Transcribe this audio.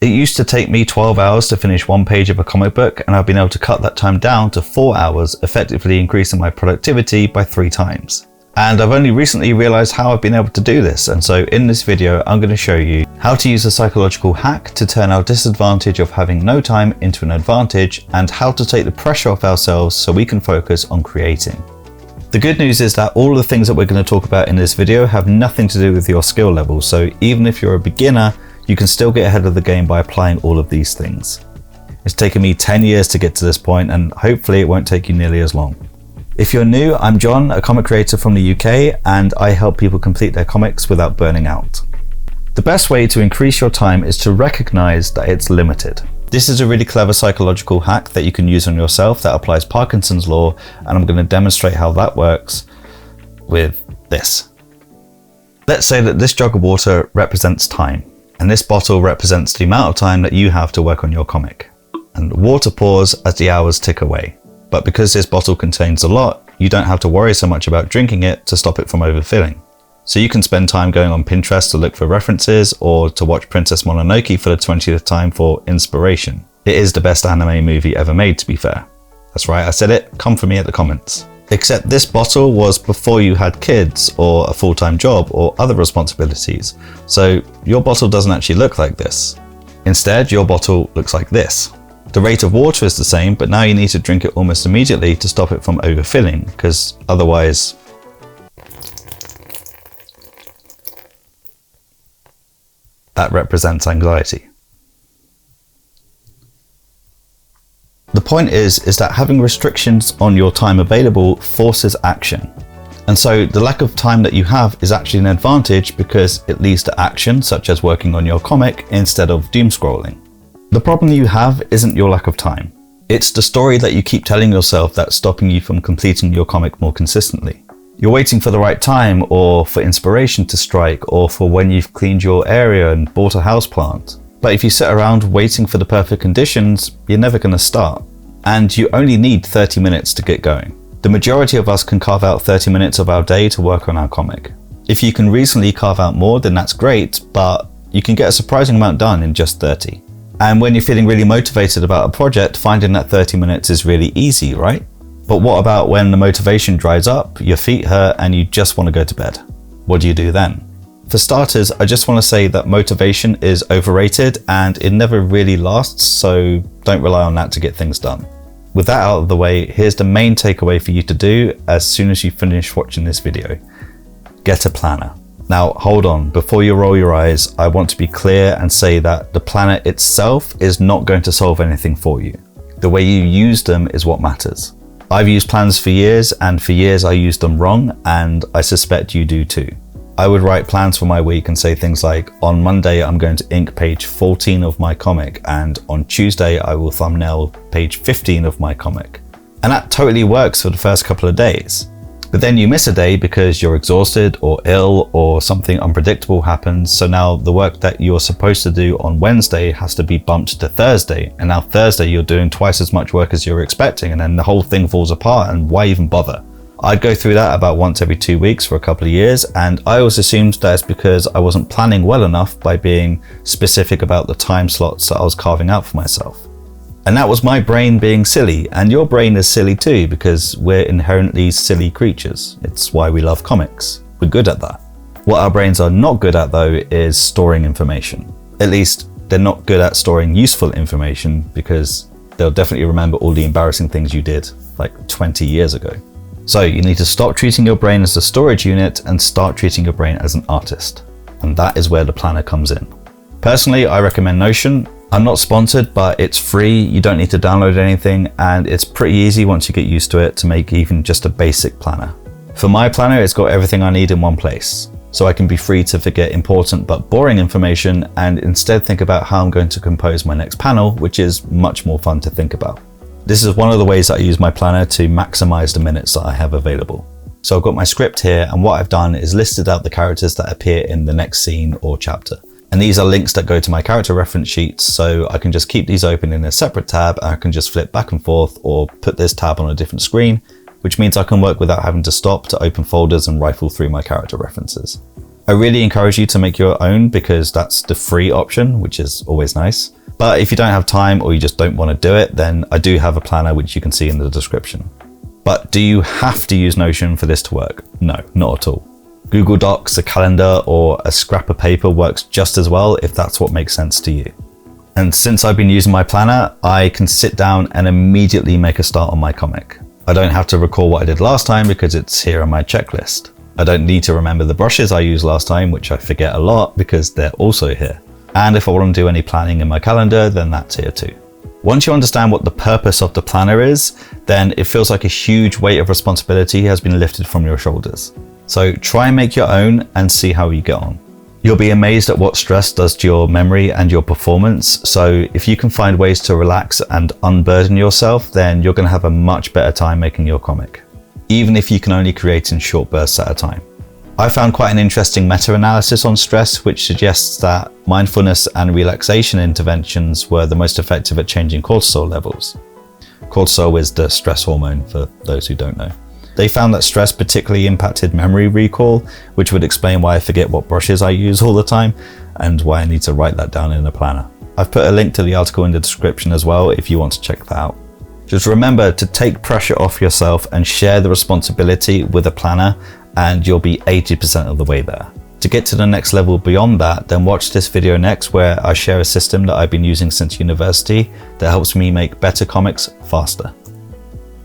It used to take me 12 hours to finish one page of a comic book, and I've been able to cut that time down to 4 hours, effectively increasing my productivity by 3 times. And I've only recently realized how I've been able to do this, and so in this video I'm going to show you how to use a psychological hack to turn our disadvantage of having no time into an advantage, and how to take the pressure off ourselves so we can focus on creating. The good news is that all of the things that we're going to talk about in this video have nothing to do with your skill level, so even if you're a beginner, you can still get ahead of the game by applying all of these things. It's taken me 10 years to get to this point, and hopefully it won't take you nearly as long. If you're new, I'm John, a comic creator from the UK, and I help people complete their comics without burning out. The best way to increase your time is to recognize that it's limited. This is a really clever psychological hack that you can use on yourself that applies Parkinson's law, and I'm going to demonstrate how that works with this. Let's say that this jug of water represents time, and this bottle represents the amount of time that you have to work on your comic. And water pours as the hours tick away. But because this bottle contains a lot, you don't have to worry so much about drinking it to stop it from overfilling. So you can spend time going on Pinterest to look for references, or to watch Princess Mononoke for the 20th time for inspiration. It is the best anime movie ever made, to be fair. That's right, I said it, come for me at the comments. Except this bottle was before you had kids, or a full-time job, or other responsibilities. So your bottle doesn't actually look like this. Instead, your bottle looks like this. The rate of water is the same, but now you need to drink it almost immediately to stop it from overfilling, because otherwise that represents anxiety. The point is that having restrictions on your time available forces action. And so the lack of time that you have is actually an advantage, because it leads to action, such as working on your comic instead of doom scrolling. The problem you have isn't your lack of time. It's the story that you keep telling yourself that's stopping you from completing your comic more consistently. You're waiting for the right time, or for inspiration to strike, or for when you've cleaned your area and bought a houseplant. But if you sit around waiting for the perfect conditions, you're never going to start. And you only need 30 minutes to get going. The majority of us can carve out 30 minutes of our day to work on our comic. If you can reasonably carve out more, then that's great, but you can get a surprising amount done in just 30. And when you're feeling really motivated about a project, finding that 30 minutes is really easy, right? But what about when the motivation dries up, your feet hurt, and you just want to go to bed? What do you do then? For starters, I just want to say that motivation is overrated and it never really lasts, so don't rely on that to get things done. With that out of the way, here's the main takeaway for you to do as soon as you finish watching this video. Get a planner. Now hold on, before you roll your eyes, I want to be clear and say that the planner itself is not going to solve anything for you. The way you use them is what matters. I've used planners for years, and for years I used them wrong, and I suspect you do too. I would write plans for my week and say things like, on Monday I'm going to ink page 14 of my comic, and on Tuesday I will thumbnail page 15 of my comic. And that totally works for the first couple of days. But then you miss a day because you're exhausted or ill, or something unpredictable happens, so now the work that you're supposed to do on Wednesday has to be bumped to Thursday, and now Thursday you're doing twice as much work as you're expecting, and then the whole thing falls apart, and why even bother? I'd go through that about once every 2 weeks for a couple of years, and I always assumed that it's because I wasn't planning well enough by being specific about the time slots that I was carving out for myself. And that was my brain being silly, and your brain is silly too, because we're inherently silly creatures. It's why we love comics. We're good at that. What our brains are not good at though is storing information. At least they're not good at storing useful information, because they'll definitely remember all the embarrassing things you did like 20 years ago. So you need to stop treating your brain as a storage unit and start treating your brain as an artist. And that is where the planner comes in. Personally, I recommend Notion. I'm not sponsored, but it's free, you don't need to download anything, and it's pretty easy once you get used to it to make even just a basic planner. For my planner, it's got everything I need in one place, so I can be free to forget important but boring information and instead think about how I'm going to compose my next panel, which is much more fun to think about. This is one of the ways that I use my planner to maximize the minutes that I have available. So I've got my script here, and what I've done is listed out the characters that appear in the next scene or chapter. And these are links that go to my character reference sheets, so I can just keep these open in a separate tab, and I can just flip back and forth or put this tab on a different screen, which means I can work without having to stop to open folders and rifle through my character references. I really encourage you to make your own because that's the free option, which is always nice. But if you don't have time or you just don't want to do it, then I do have a planner which you can see in the description. But do you have to use Notion for this to work? No, not at all. Google Docs, a calendar, or a scrap of paper works just as well if that's what makes sense to you. And since I've been using my planner, I can sit down and immediately make a start on my comic. I don't have to recall what I did last time because it's here on my checklist. I don't need to remember the brushes I used last time, which I forget a lot because they're also here. And if I want to do any planning in my calendar, then that's here too. Once you understand what the purpose of the planner is, then it feels like a huge weight of responsibility has been lifted from your shoulders. So try and make your own and see how you get on. You'll be amazed at what stress does to your memory and your performance. So if you can find ways to relax and unburden yourself, then you're going to have a much better time making your comic, even if you can only create in short bursts at a time. I found quite an interesting meta-analysis on stress, which suggests that mindfulness and relaxation interventions were the most effective at changing cortisol levels. Cortisol is the stress hormone for those who don't know. They found that stress particularly impacted memory recall, which would explain why I forget what brushes I use all the time and why I need to write that down in a planner. I've put a link to the article in the description as well if you want to check that out. Just remember to take pressure off yourself and share the responsibility with a planner, and you'll be 80% of the way there. To get to the next level beyond that, then watch this video next where I share a system that I've been using since university that helps me make better comics faster.